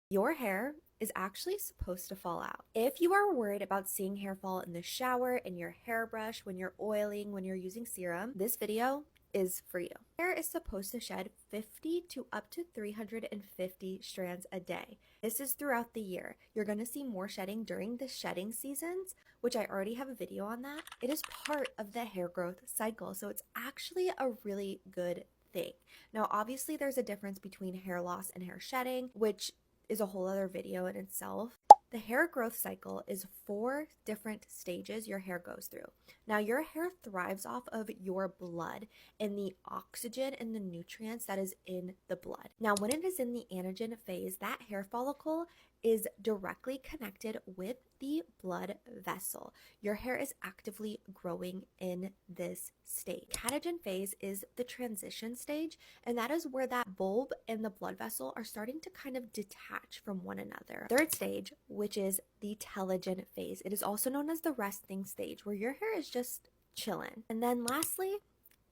Your hair is actually supposed to fall out. If you are worried about seeing hair fall in the shower, in your hairbrush, when you're oiling, when you're using serum, this video is for you. Hair is supposed to shed 50 to up to 350 strands a day. This is throughout the year. You're going to see more shedding during the shedding seasons, which I already have a video on that. It is part of the hair growth cycle, so it's actually a really good thing. Now, obviously, there's a difference between hair loss and hair shedding, which is a whole other video in itself. The hair growth cycle is 4 different stages your hair goes through. Now, your hair thrives off of your blood and the oxygen and the nutrients that is in the blood. Now, when it is in the anagen phase, that hair follicle is directly connected with the blood vessel. Your hair is actively growing in this stage. Catagen phase is the transition stage, and that is where that bulb and the blood vessel are starting to kind of detach from one another. Third stage, which is the telogen phase. It is also known as the resting stage, where your hair is just chilling. And then lastly,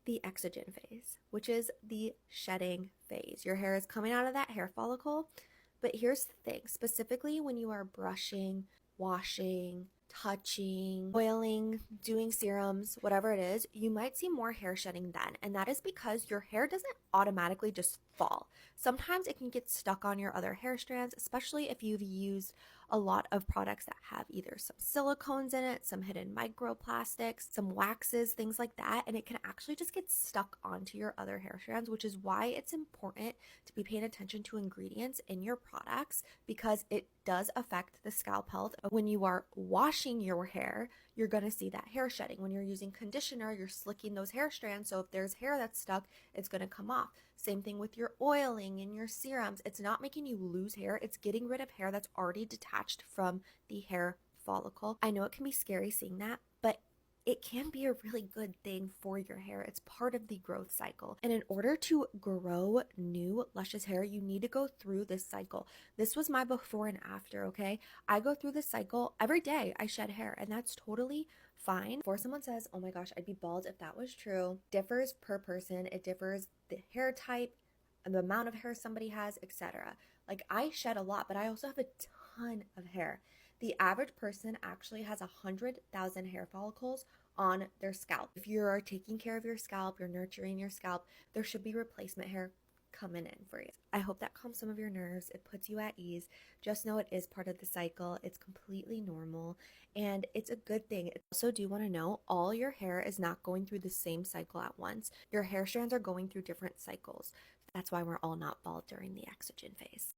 the exogen phase, which is the shedding phase. Your hair is coming out of that hair follicle. But here's the thing, specifically when you are brushing, washing, touching, oiling, doing serums, whatever it is, you might see more hair shedding then. And that is because your hair doesn't automatically just fall. Sometimes it can get stuck on your other hair strands, especially if you've used a lot of products that have either some silicones in it, some hidden microplastics, some waxes, things like that. And it can actually just get stuck onto your other hair strands, which is why it's important to be paying attention to ingredients in your products, because it does affect the scalp health. When you are washing your hair, you're going to see that hair shedding. When you're using conditioner, you're slicking those hair strands. So if there's hair that's stuck, it's going to come off. Same thing with your oiling and your serums. It's not making you lose hair. It's getting rid of hair that's already detached from the hair follicle. I know it can be scary seeing that, but it can be a really good thing for your hair. It's part of the growth cycle. And in order to grow new luscious hair, you need to go through this cycle. This was my before and after, okay? I go through this cycle every day. I shed hair, and that's totally fine. Before someone says, oh my gosh, I'd be bald if that was true, differs per person. It differs the hair type, the amount of hair somebody has, etc. Like, I shed a lot, but I also have a ton of hair. The average person actually has 100,000 hair follicles on their scalp. If you are taking care of your scalp, you're nurturing your scalp, there should be replacement hair coming in for you. I hope that calms some of your nerves. It puts you at ease. Just know it is part of the cycle. It's completely normal, and it's a good thing. Also, do want to know, all your hair is not going through the same cycle at once. Your hair strands are going through different cycles. That's why we're all not bald during the exogen phase.